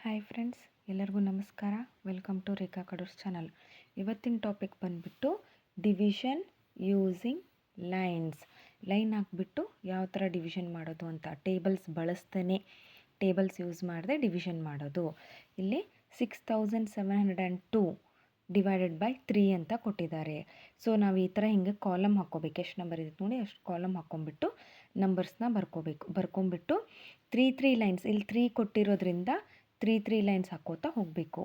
Hi friends, ಎಲ್ಲರಿಗೂ ನಮಸ್ಕಾರ. Welcome to Rekha Kadur's channel. ಇವತ್ತಿನ ಟಾಪಿಕ್ ಬಂದುಬಿಟ್ಟು ಡಿವಿಷನ್ ಯೂಸಿಂಗ್ ಲೈನ್ಸ್. ಲೈನ್ ಹಾಕ್ಬಿಟ್ಟು ಯಾವ ಥರ ಡಿವಿಷನ್ ಮಾಡೋದು ಅಂತ, ಟೇಬಲ್ಸ್ ಬಳಸ್ತೇನೆ, ಟೇಬಲ್ಸ್ ಯೂಸ್ ಮಾಡದೆ ಡಿವಿಷನ್ ಮಾಡೋದು. ಇಲ್ಲಿ 6702 ಡಿವೈಡೆಡ್ ಬೈ 3 ಅಂತ ಕೊಟ್ಟಿದ್ದಾರೆ. ಸೊ ನಾವು ಈ ಥರ ಹಿಂಗೆ ಕಾಲಮ್ ಹಾಕ್ಕೋಬೇಕು. ಎಷ್ಟು ನಂಬರ್ ಇದೆ ನೋಡಿ, ಅಷ್ಟು ಕಾಲಮ್ ಹಾಕ್ಕೊಂಬಿಟ್ಟು ನಂಬರ್ಸ್ನ ಬರ್ಕೊಂಬಿಟ್ಟು 3 ಲೈನ್ಸ್, ಇಲ್ಲಿ 3 ಕೊಟ್ಟಿರೋದ್ರಿಂದ 3 ಲೈನ್ಸ್ ಹಾಕೋತಾ ಹೋಗಬೇಕು.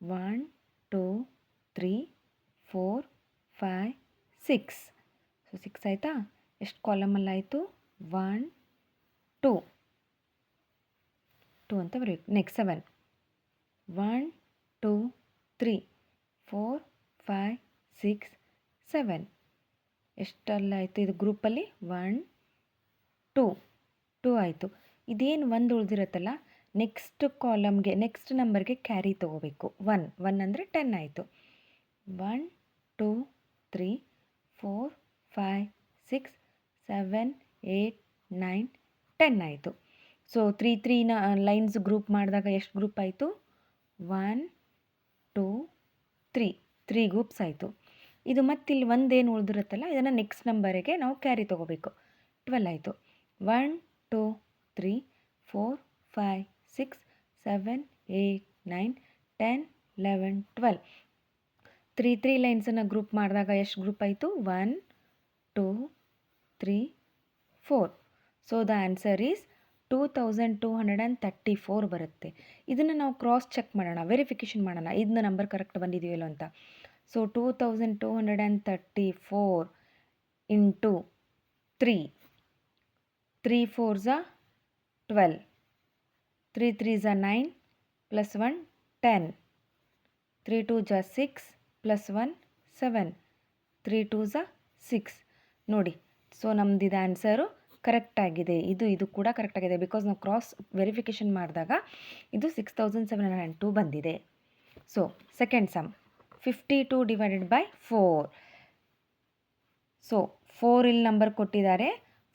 1 2 3 4 5 6. ಸೊ 6 ಆಯಿತಾ. ಎಷ್ಟು ಕಾಲಮಲ್ಲಿ ಆಯಿತು? 1 2 2 ಅಂತ ಬರಬೇಕು. ನೆಕ್ಸ್ಟ್ 7 1 2 3 4 5 6 7. ಎಷ್ಟೆಲ್ಲ ಆಯಿತು ಇದು ಗ್ರೂಪಲ್ಲಿ? 1 2 2 ಆಯಿತು. ಇದೇನು ಒಂದು ಉಳಿದಿರುತ್ತಲ್ಲ, ನೆಕ್ಸ್ಟ್ ಕಾಲಮ್ಗೆ, ನೆಕ್ಸ್ಟ್ ನಂಬರ್ಗೆ ಕ್ಯಾರಿ ತೊಗೋಬೇಕು. 1 ಅಂದರೆ 10 ಆಯಿತು. 1 2 3 4 5 6 7 8 9 10 ಆಯಿತು. ಸೊ 3 ಲೈನ್ಸ್ ಗ್ರೂಪ್ ಮಾಡಿದಾಗ ಎಷ್ಟು ಗ್ರೂಪ್ ಆಯಿತು? 1 2 3 ಗ್ರೂಪ್ಸ್ ಆಯಿತು. ಇದು ಮತ್ತಿಲ್ಲಿ ಒಂದೇನು ಉಳಿದಿರುತ್ತಲ್ಲ, ಇದನ್ನು ನೆಕ್ಸ್ಟ್ ನಂಬರಿಗೆ ನಾವು ಕ್ಯಾರಿ ತೊಗೋಬೇಕು. 12 ಆಯಿತು. 1 2 3 4 5 6 7 8 9 10 11 12. 3 ಲೈನ್ಸನ್ನು ಗ್ರೂಪ್ ಮಾಡಿದಾಗ ಎಷ್ಟು ಗ್ರೂಪ್ ಆಯಿತು? 1 2 3 4. ಸೊ ದ ಆನ್ಸರ್ ಈಸ್ 2234 ಬರುತ್ತೆ. ಇದನ್ನು ನಾವು ಕ್ರಾಸ್ ಚೆಕ್ ಮಾಡೋಣ, ವೆರಿಫಿಕೇಷನ್ ಮಾಡೋಣ, ಇದನ್ನ ನಂಬರ್ ಕರೆಕ್ಟ್ ಬಂದಿದೆಯಲ್ಲೋ ಅಂತ. So 2234 into 3 3 4s 12, 3 3s 9 plus 1 10, 3 2s 6 plus 1 7, 3 2s 6. ನೋಡಿ, ಸೊ ನಮ್ಮದಿದು ಆನ್ಸರು ಕರೆಕ್ಟ್ ಆಗಿದೆ. ಇದು ಕೂಡ ಕರೆಕ್ಟ್ ಆಗಿದೆ, ಬಿಕಾಸ್ ನಾವು ಕ್ರಾಸ್ ವೆರಿಫಿಕೇಷನ್ ಮಾಡಿದಾಗ ಇದು 6702 ಬಂದಿದೆ. So second sum, 52 divided by 4. So 4 ಇಲ್ಲಿ ನಂಬರ್ ಕೊಟ್ಟಿದ್ದಾರೆ,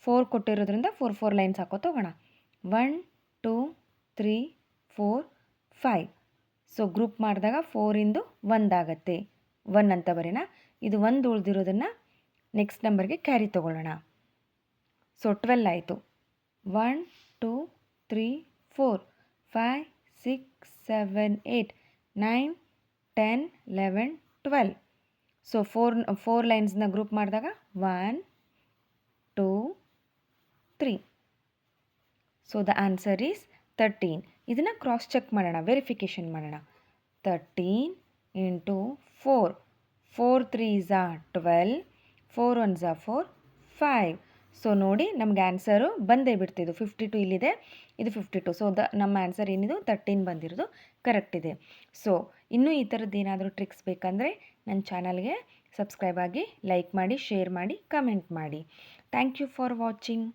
4 ಕೊಟ್ಟಿರೋದ್ರಿಂದ 4 ಲೈನ್ಸ್ ಹಾಕೋತ ಹೋಗೋಣ. 1 2 3 4 5. ಸೊ ಗ್ರೂಪ್ ಮಾಡಿದಾಗ 4 1 ಆಗುತ್ತೆ. 1 ಅಂತ ಬರೋಣ. ಇದು 1 ಉಳಿದಿರೋದನ್ನು ನೆಕ್ಸ್ಟ್ ನಂಬರ್ಗೆ ಕ್ಯಾರಿ ತೊಗೊಳ್ಳೋಣ. ಸೊ 12 ಆಯಿತು. 1 2 3 4 5 6 7 8 9 10 11 12. ಸೊ 4 ಲೈನ್ಸ್ನ ಗ್ರೂಪ್ ಮಾಡಿದಾಗ 1 2 3. So the answer is 13. ಇದನ್ನು ಕ್ರಾಸ್ ಚೆಕ್ ಮಾಡೋಣ, ವೆರಿಫಿಕೇಷನ್ ಮಾಡೋಣ. 13 ಇಂಟು 4, 4 3s 12, 4 1s 4 5. ಸೊ ನೋಡಿ, ನಮಗೆ ಆನ್ಸರು ಬಂದೇ ಬಿಡ್ತಿದ್ದು. 52 ಇಲ್ಲಿದೆ, ಇದು 52. ಸೊ ನಮ್ಮ ಆನ್ಸರ್ ಏನಿದು 13 ಬಂದಿರೋದು ಕರೆಕ್ಟ್ ಇದೆ. ಸೊ ಇನ್ನೂ ಈ ಥರದ್ದು ಏನಾದರೂ ಟ್ರಿಕ್ಸ್ ಬೇಕಂದರೆ ನನ್ನ ಚಾನಲ್ಗೆ ಸಬ್ಸ್ಕ್ರೈಬ್ ಆಗಿ, ಲೈಕ್ ಮಾಡಿ, ಶೇರ್ ಮಾಡಿ, ಕಮೆಂಟ್ ಮಾಡಿ. Thank you for watching.